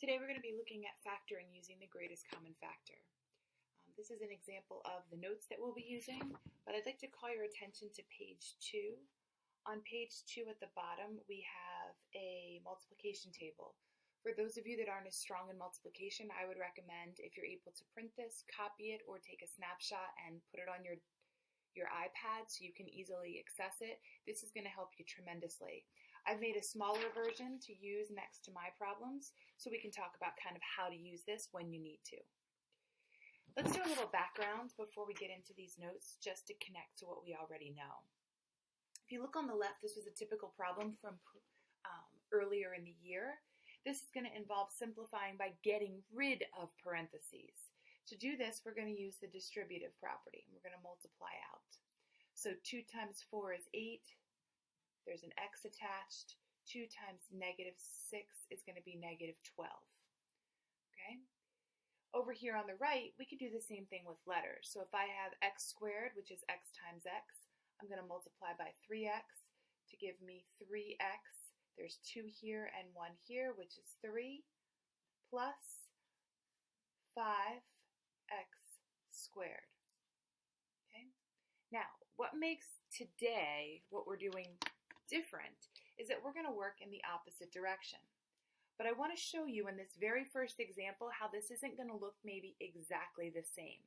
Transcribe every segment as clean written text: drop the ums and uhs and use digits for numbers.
Today we're going to be looking at factoring using the greatest common factor. This is an example of the notes that we'll be using, but I'd like to call your attention to page 2. On page 2 at the bottom we have a multiplication table. For those of you that aren't as strong in multiplication, I would recommend, if you're able to print this, copy it or take a snapshot and put it on your iPad so you can easily access it. This is going to help you tremendously. I've made a smaller version to use next to my problems so we can talk about kind of how to use this when you need to. Let's do a little background before we get into these notes just to connect to what we already know. If you look on the left, this was a typical problem from earlier in the year. This is going to involve simplifying by getting rid of parentheses. To do this, we're going to use the distributive property, and we're going to multiply out. So 2 times 4 is 8. There's an x attached. 2 times negative 6 is going to be negative 12. Okay? Over here on the right, we could do the same thing with letters. So if I have x squared, which is x times x, I'm going to multiply by 3x to give me 3x. There's 2 here and 1 here, which is 3, plus 5x squared. Okay? Now, what makes today what we're doing different is that we're going to work in the opposite direction. But I want to show you in this very first example how this isn't going to look maybe exactly the same.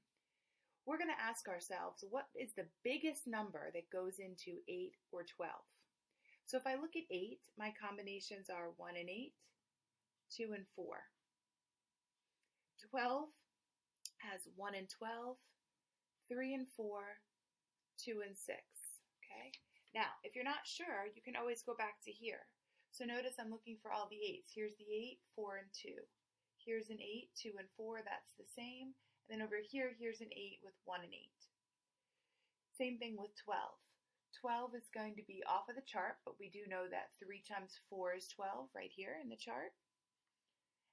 We're going to ask ourselves, what is the biggest number that goes into 8 or 12? So if I look at 8, my combinations are 1 and 8, 2 and 4. 12 has 1 and 12, 3 and 4, 2 and 6. Okay? Now, if you're not sure, you can always go back to here. So notice I'm looking for all the 8s. Here's the 8, 4, and 2. Here's an 8, 2, and 4. That's the same. And then over here, here's an 8 with 1 and 8. Same thing with 12. 12 is going to be off of the chart, but we do know that 3 times 4 is 12 right here in the chart.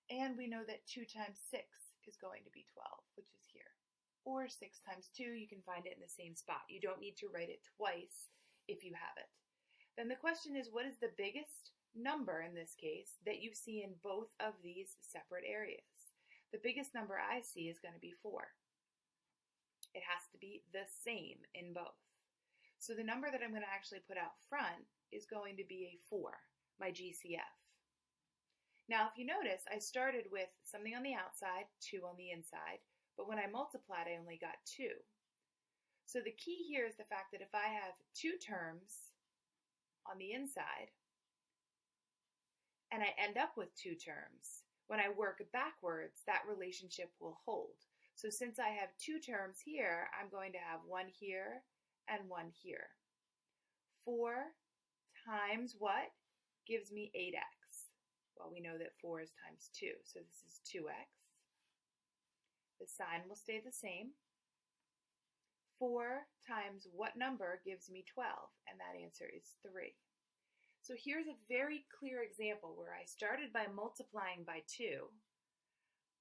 And we know that 2 times 6 is going to be 12, which is here. Or 6 times 2, you can find it in the same spot. You don't need to write it twice if you have it. Then the question is, what is the biggest number in this case that you see in both of these separate areas? The biggest number I see is going to be 4. It has to be the same in both. So the number that I'm going to actually put out front is going to be a 4, my GCF. Now, if you notice, I started with something on the outside, 2 on the inside, but when I multiplied, I only got 2. So the key here is the fact that if I have 2 terms on the inside, and I end up with 2 terms, when I work backwards, that relationship will hold. So since I have 2 terms here, I'm going to have 1 here and 1 here. 4 times what gives me 8x? Well, we know that 4 is times 2, so this is 2x. The sign will stay the same. 4 times what number gives me 12? And that answer is 3. So here's a very clear example where I started by multiplying by 2.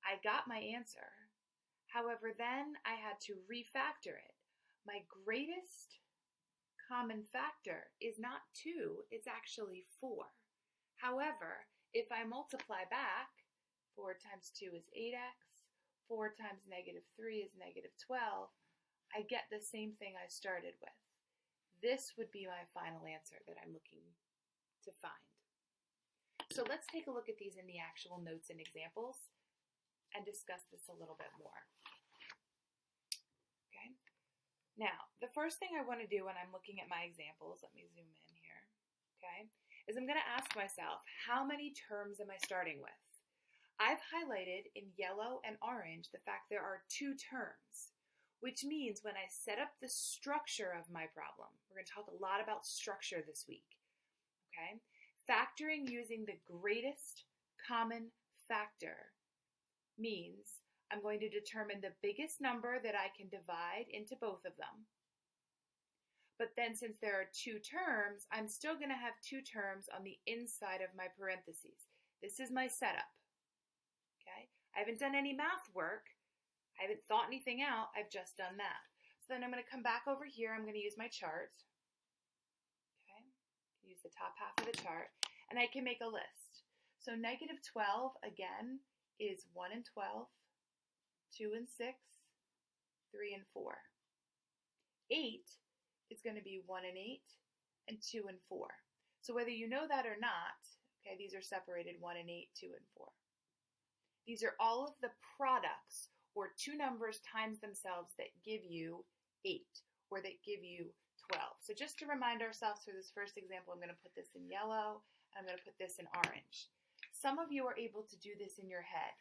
I got my answer. However, then I had to refactor it. My greatest common factor is not 2, it's actually 4. However, if I multiply back, 4 times 2 is 8x, 4 times negative 3 is negative 12, I get the same thing I started with. This would be my final answer that I'm looking to find. So let's take a look at these in the actual notes and examples and discuss this a little bit more. Okay. Now, the first thing I want to do when I'm looking at my examples, let me zoom in here, okay, is I'm going to ask myself, how many terms am I starting with? I've highlighted in yellow and orange the fact there are 2 terms, which means when I set up the structure of my problem, we're going to talk a lot about structure this week, okay? Factoring using the greatest common factor means I'm going to determine the biggest number that I can divide into both of them. But then since there are 2 terms, I'm still going to have 2 terms on the inside of my parentheses. This is my setup. Okay? I haven't done any math work. I haven't thought anything out. I've just done that. So then I'm going to come back over here. I'm going to use my chart. Okay? Use the top half of the chart. And I can make a list. So negative 12, again, is 1 and 12, 2 and 6, 3 and 4. 8 is going to be 1 and 8, and 2 and 4. So whether you know that or not, okay, these are separated 1 and 8, 2 and 4. These are all of the products or two numbers times themselves that give you 8 or that give you 12. So just to remind ourselves for this first example, I'm going to put this in yellow, and I'm going to put this in orange. Some of you are able to do this in your head.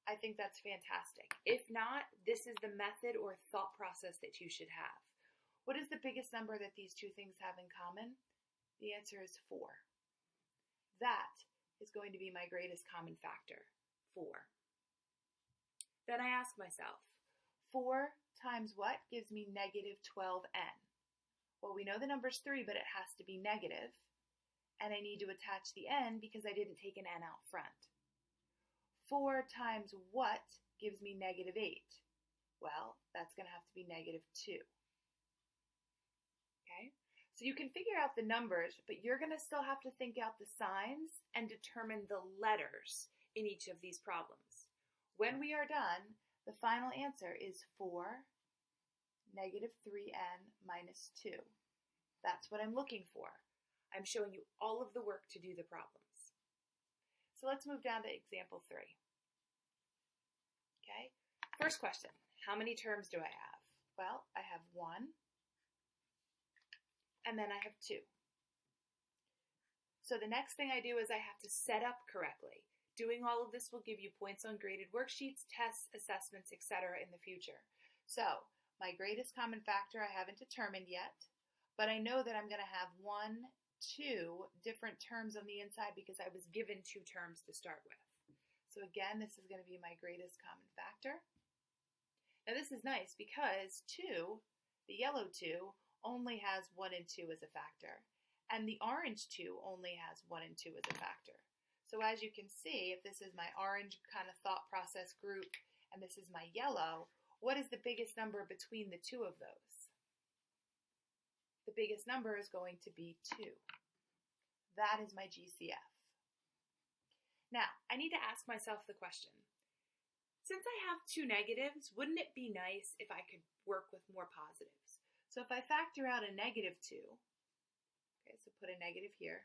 I think that's fantastic. If not, this is the method or thought process that you should have. What is the biggest number that these two things have in common? The answer is 4. That is going to be my greatest common factor, 4. Then I ask myself, 4 times what gives me negative 12n? Well, we know the number's 3, but it has to be negative, and I need to attach the n because I didn't take an n out front. 4 times what gives me negative 8? Well, that's going to have to be negative 2. Okay? So you can figure out the numbers, but you're going to still have to think out the signs and determine the letters in each of these problems. When we are done, the final answer is 4, negative 3n minus 2. That's what I'm looking for. I'm showing you all of the work to do the problems. So let's move down to example 3. Okay, first question, how many terms do I have? Well, I have 1, and then I have 2. So the next thing I do is I have to set up correctly. Doing all of this will give you points on graded worksheets, tests, assessments, etc. in the future. So my greatest common factor I haven't determined yet, but I know that I'm going to have 1, 2 different terms on the inside because I was given 2 terms to start with. So again, this is going to be my greatest common factor. Now this is nice because 2, the yellow 2, only has 1 and 2 as a factor, and the orange 2 only has 1 and 2 as a factor. So as you can see, if this is my orange kind of thought process group and this is my yellow, what is the biggest number between the two of those? The biggest number is going to be 2. That is my GCF. Now, I need to ask myself the question, since I have 2 negatives, wouldn't it be nice if I could work with more positives? So if I factor out a negative 2, okay, so put a negative here,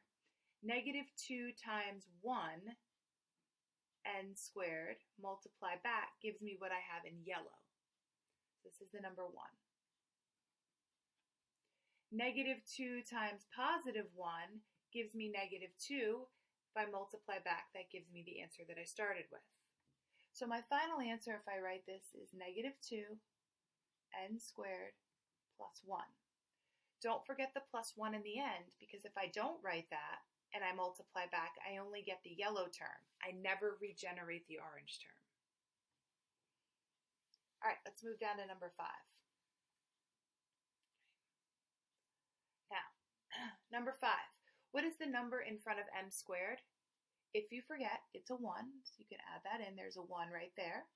negative 2 times 1 n squared multiply back gives me what I have in yellow. This is the number 1. Negative 2 times positive 1 gives me negative 2. If I multiply back, that gives me the answer that I started with. So my final answer, if I write this, is negative 2 n squared plus 1. Don't forget the plus 1 in the end, because if I don't write that and I multiply back, I only get the yellow term. I never regenerate the orange term. All right, let's move down to number 5. Now, number 5. What is the number in front of m squared? If you forget, it's a 1, so you can add that in. There's a 1 right there.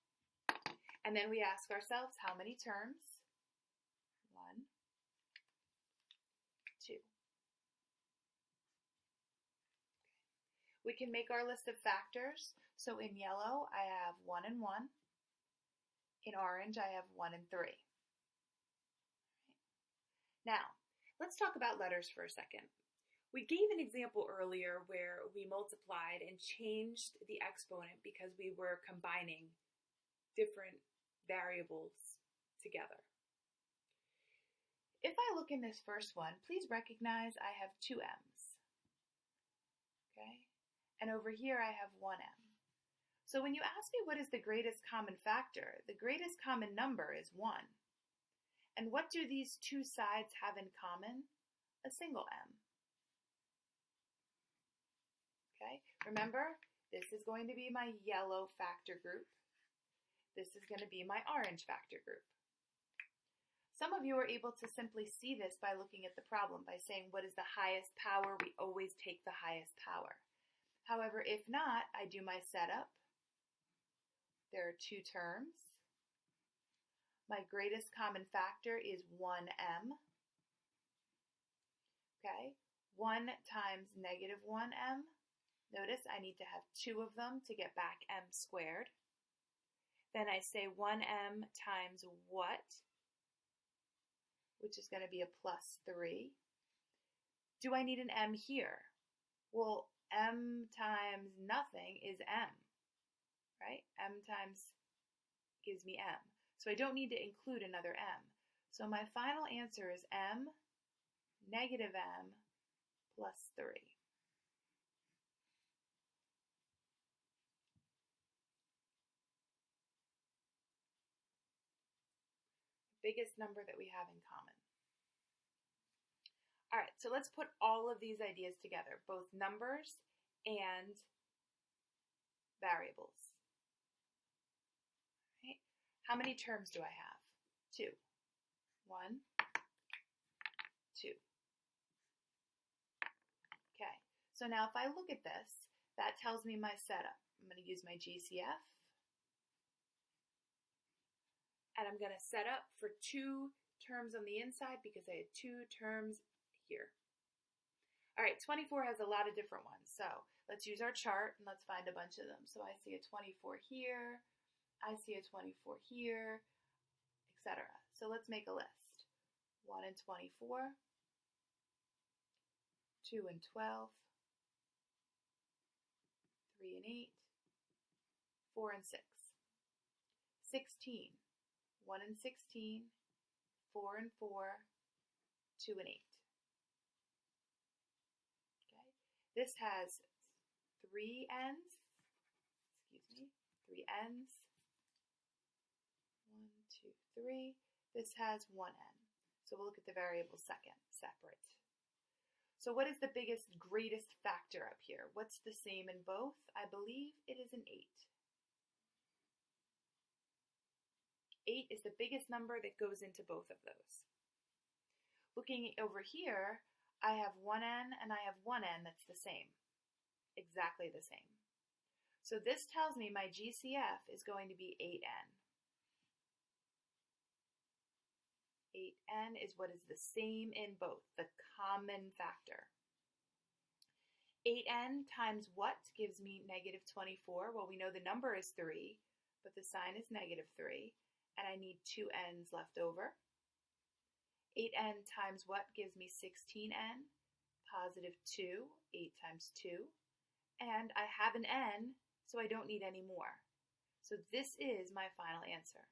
And then we ask ourselves, how many terms? 1, 2. We can make our list of factors. So in yellow, I have 1 and 1. In orange, I have 1 and 3. Now, let's talk about letters for a second. We gave an example earlier where we multiplied and changed the exponent because we were combining different variables together. If I look in this first one, please recognize I have 2 m's. Okay? And over here I have 1 m. So when you ask me what is the greatest common factor, the greatest common number is 1. And what do these two sides have in common? A single m. Okay, remember, this is going to be my yellow factor group. This is going to be my orange factor group. Some of you are able to simply see this by looking at the problem, by saying what is the highest power? We always take the highest power. However, if not, I do my setup. There are 2 terms. My greatest common factor is 1m. Okay, 1 times negative 1m Notice I need to have 2 of them to get back m squared. Then I say 1m times what, which is going to be a plus 3. Do I need an m here? Well, m times nothing is m, right? M times gives me m. So I don't need to include another m. So my final answer is m, negative m, plus 3. Biggest number that we have in common. All right, so let's put all of these ideas together, both numbers and variables. Right? How many terms do I have? 2. 1, 2. Okay, so now if I look at this, that tells me my setup. I'm going to use my GCF, and I'm going to set up for 2 terms on the inside because I had 2 terms here. All right, 24 has a lot of different ones, so let's use our chart and let's find a bunch of them. So I see a 24 here, I see a 24 here, etc. So let's make a list. 1 and 24, 2 and 12, 3 and 8, 4 and 6, 16, 1 and 16, 4 and 4, 2 and 8. Okay. This has 3 ends, 3 ends, 1, 2, 3. This has 1 n. So we'll look at the variable second, separate. So what is the biggest, greatest factor up here? What's the same in both? I believe it is an 8. 8 is the biggest number that goes into both of those. Looking over here, I have 1n and I have 1n that's the same. Exactly the same. So this tells me my GCF is going to be 8n. 8n is what is the same in both, the common factor. 8n times what gives me negative 24? Well, we know the number is 3, but the sign is negative 3, and I need 2 n's left over. 8n times what gives me 16n? Positive 2, 8 times 2. And I have an n, so I don't need any more. So this is my final answer.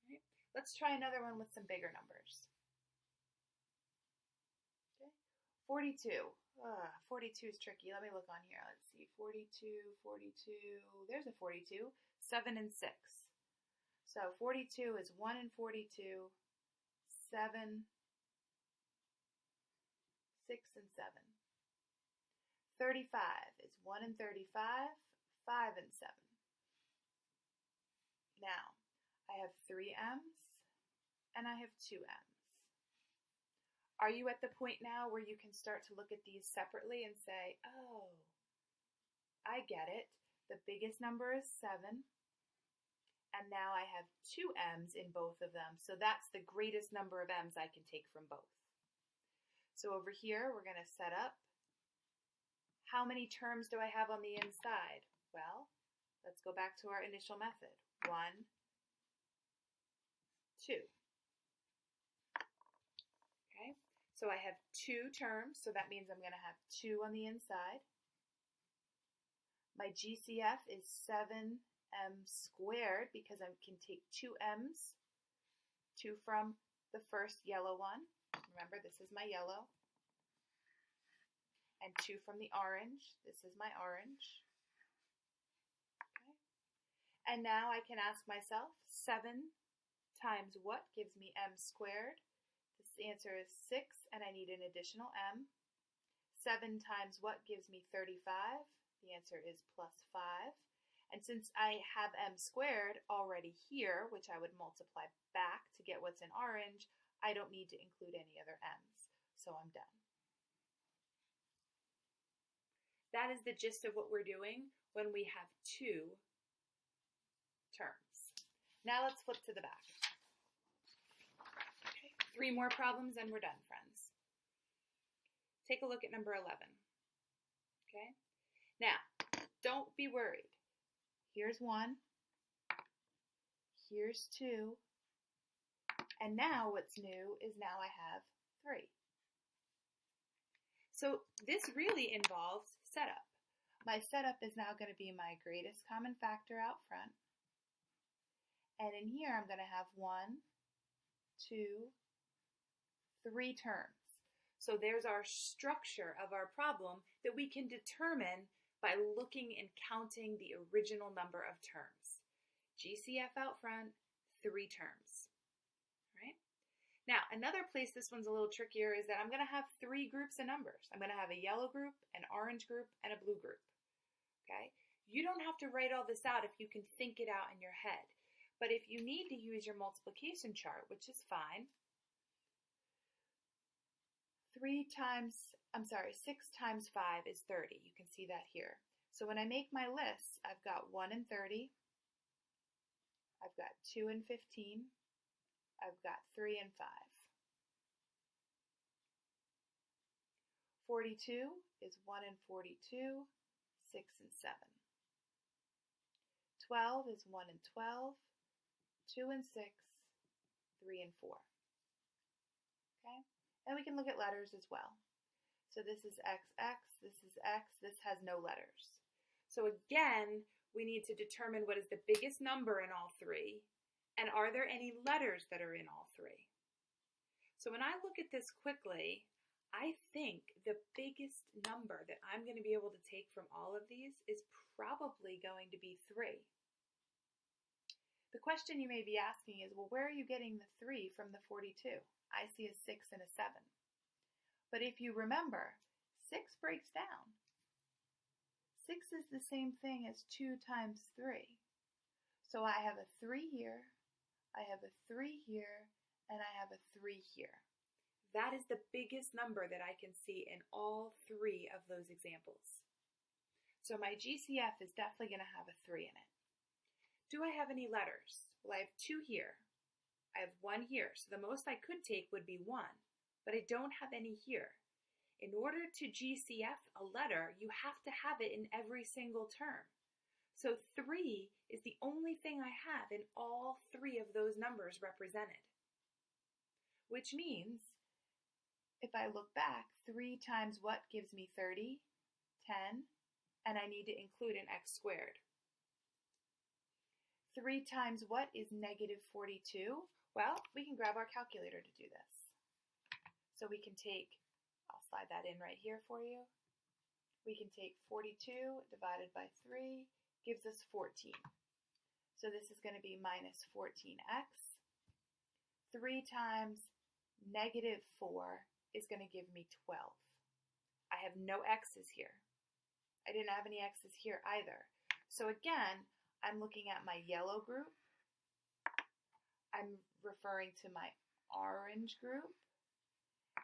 Right. Let's try another one with some bigger numbers. Okay. 42. 42 is tricky. Let me look on here. Let's see. 42, 42. There's a 42. 7 and 6. So 42 is 1 and 42. 7, 6 and 7. 35 is 1 and 35, 5 and 7. Now, I have 3 m's and I have 2 m's. Are you at the point now where you can start to look at these separately and say, oh, I get it. The biggest number is 7, and now I have 2 m's in both of them, so that's the greatest number of m's I can take from both. So over here, we're going to set up. How many terms do I have on the inside? Well, let's go back to our initial method. 1, 2. Okay, so I have 2 terms, so that means I'm going to have 2 on the inside. My GCF is 7m squared because I can take 2 m's, 2 from the first yellow one. Remember, this is my yellow. And 2 from the orange. This is my orange. Okay. And now I can ask myself, 7 times what gives me m squared? This answer is 6, and I need an additional m. 7 times what gives me 35? The answer is plus 5. And since I have m squared already here, which I would multiply back to get what's in orange, I don't need to include any other m's. So I'm done. That is the gist of what we're doing when we have 2 terms. Now let's flip to the back. Okay. 3 more problems and we're done, friends. Take a look at number 11. Okay? Now, don't be worried. Here's 1. Here's 2. And now what's new is now I have 3. So this really involves setup. My setup is now going to be my greatest common factor out front. And in here I'm going to have 1, 2, 3 terms. So there's our structure of our problem that we can determine by looking and counting the original number of terms. GCF out front, 3 terms. Right? Now, another place this one's a little trickier is that I'm going to have 3 groups of numbers. I'm going to have a yellow group, an orange group, and a blue group. Okay? You don't have to write all this out if you can think it out in your head. But if you need to use your multiplication chart, which is fine, 6 times 5 is 30. You can see that here. So when I make my list, I've got 1 and 30. I've got 2 and 15. I've got 3 and 5. 42 is 1 and 42, 6 and 7. 12 is 1 and 12, 2 and 6, 3 and 4. Okay? And we can look at letters as well. So this is XX, this is X, this has no letters. So again, we need to determine what is the biggest number in all 3, and are there any letters that are in all 3? So when I look at this quickly, I think the biggest number that I'm going to be able to take from all of these is probably going to be 3. The question you may be asking is, well, where are you getting the 3 from the 42? I see a 6 and a 7. But if you remember, 6 breaks down. 6 is the same thing as 2 times 3. So I have a 3 here, I have a 3 here, and I have a 3 here. That is the biggest number that I can see in all 3 of those examples. So my GCF is definitely going to have a 3 in it. Do I have any letters? Well, I have 2 here. I have 1 here, so the most I could take would be 1, but I don't have any here. In order to GCF a letter, you have to have it in every single term. So 3 is the only thing I have in all 3 of those numbers represented. Which means, if I look back, 3 times what gives me 30? 10, and I need to include an x squared. 3 times what is negative 42? Well, we can grab our calculator to do this. So we can take, I'll slide that in right here for you. We can take 42 divided by 3 gives us 14. So this is going to be minus 14x. 3 times negative 4 is going to give me 12. I have no x's here. I didn't have any x's here either. So again, I'm looking at my yellow group. I'm referring to my orange group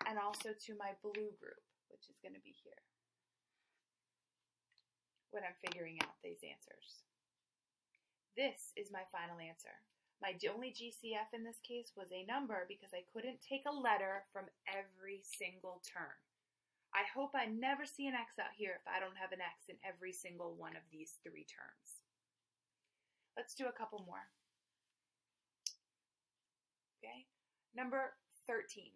and also to my blue group, which is going to be here when I'm figuring out these answers. This is my final answer. My only GCF in this case was a number because I couldn't take a letter from every single term. I hope I never see an X out here if I don't have an X in every single one of these 3 terms. Let's do a couple more. Okay, number 13.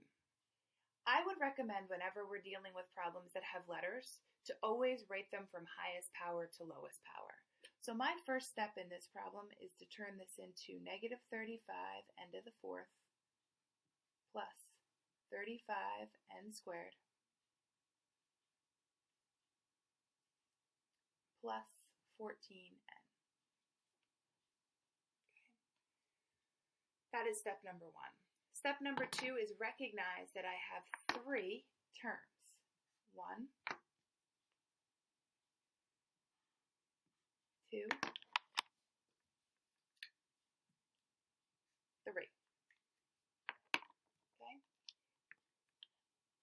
I would recommend whenever we're dealing with problems that have letters to always rate them from highest power to lowest power. So my first step in this problem is to turn this into negative 35 n to the 4th plus 35 n squared plus 14n. That is step number 1. Step number 2 is recognize that I have 3 terms. 1, 2, 3. Okay?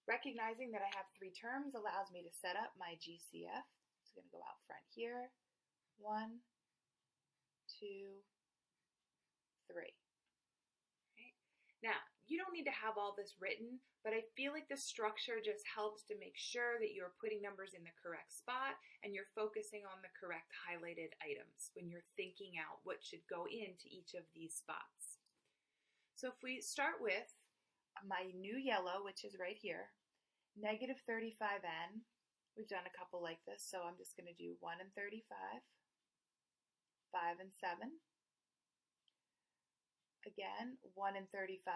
Recognizing that I have 3 terms allows me to set up my GCF. It's going to go out front here. 1, 2, 3. Now, you don't need to have all this written, but I feel like the structure just helps to make sure that you're putting numbers in the correct spot and you're focusing on the correct highlighted items when you're thinking out what should go into each of these spots. So if we start with my new yellow, which is right here, negative 35n. We've done a couple like this, so I'm just going to do 1 and 35, 5 and 7. Again, 1 and 35,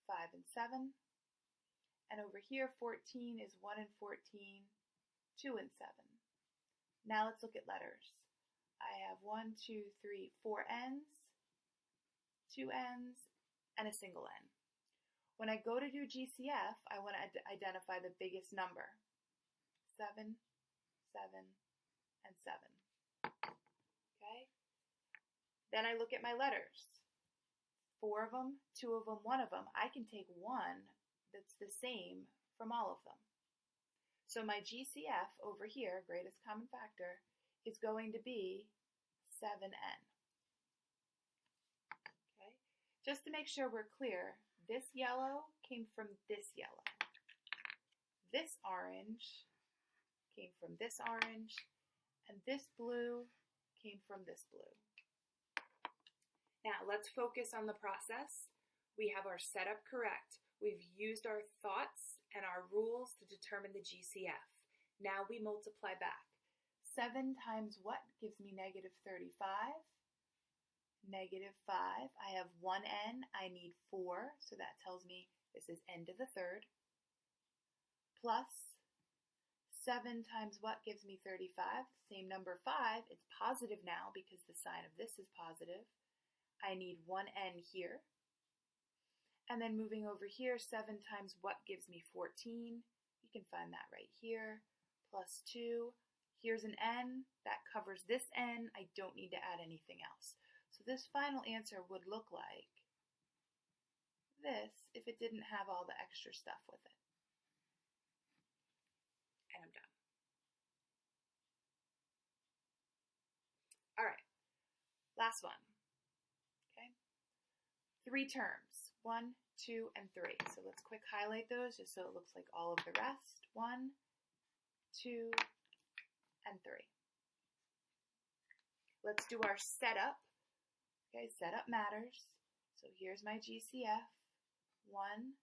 5 and 7. And over here, 14 is 1 and 14, 2 and 7. Now let's look at letters. I have 1, 2, 3, 4 N's, 2 N's, and a single N. When I go to do GCF, I want to identify the biggest number. 7, 7, and 7. Okay? Then I look at my letters. 4 of them, 2 of them, 1 of them. I can take one that's the same from all of them. So my GCF over here, greatest common factor, is going to be 7n. Okay? Just to make sure we're clear, this yellow came from this yellow. This orange came from this orange, and this blue came from this blue. Now let's focus on the process. We have our setup correct. We've used our thoughts and our rules to determine the GCF. Now we multiply back. 7 times what gives me negative 35? Negative 5. I have 1n. I need 4, so that tells me this is n to the third. Plus 7 times what gives me 35? Same number 5. It's positive now because the sign of this is positive. I need 1n here. And then moving over here, 7 times what gives me 14? You can find that right here. Plus 2. Here's an n. That covers this n. I don't need to add anything else. So this final answer would look like this if it didn't have all the extra stuff with it. And I'm done. All right, last one. 3 terms, 1, 2, and 3. So let's quick highlight those just so it looks like all of the rest. 1, 2, and 3. Let's do our setup. Okay, setup matters. So here's my GCF. 1,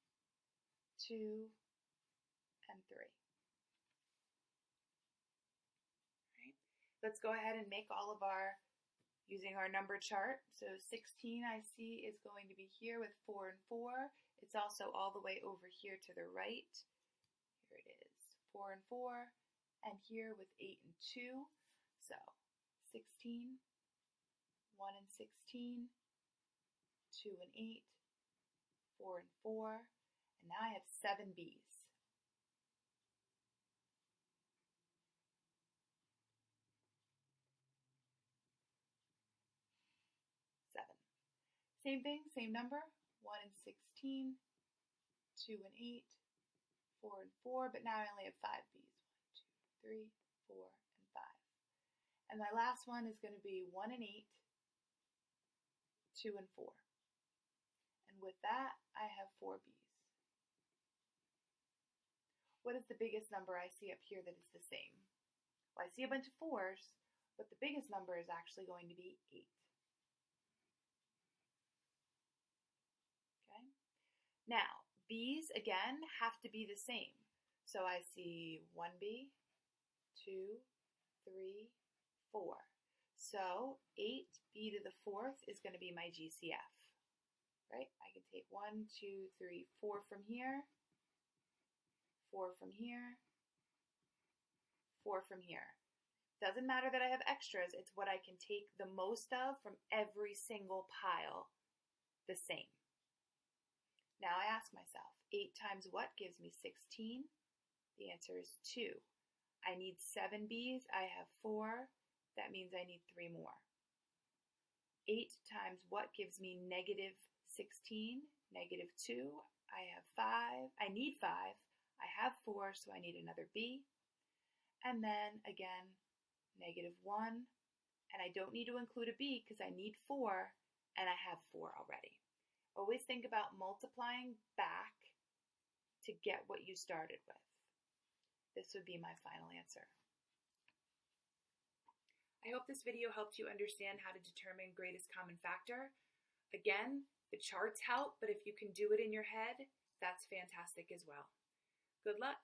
2, and 3. All right. Let's go ahead and make all of our using our number chart. So 16 I see is going to be here with 4 and 4. It's also all the way over here to the right. Here it is, 4 and 4. And here with 8 and 2. So 16, 1 and 16, 2 and 8, 4 and 4. And now I have 7 B's. 7. Same thing, same number, 1 and 16, 2 and 8, 4 and 4, but now I only have 5 B's. 1, 2, 3, 4, and 5. And my last one is going to be 1 and 8, 2 and 4. And with that, I have 4 B's. What is the biggest number I see up here that is the same? Well, I see a bunch of 4s, but the biggest number is actually going to be 8. Okay. Now, B's, again, have to be the same. So I see 1B, 2, 3, 4. So 8B to the 4th is going to be my GCF. Right? I can take 1, 2, 3, 4 from here, 4 from here, 4 from here. Doesn't matter that I have extras, it's what I can take the most of from every single pile the same. Now I ask myself, 8 times what gives me 16? The answer is 2. I need 7 B's, I have 4. That means I need 3 more. 8 times what gives me negative 16? Negative 2. I have 5. I need 5. I have 4, so I need another B. And then again, negative 1. And I don't need to include a B because I need 4, and I have 4 already. Always think about multiplying back to get what you started with. This would be my final answer. I hope this video helped you understand how to determine greatest common factor. Again, the charts help, but if you can do it in your head, that's fantastic as well. Good luck!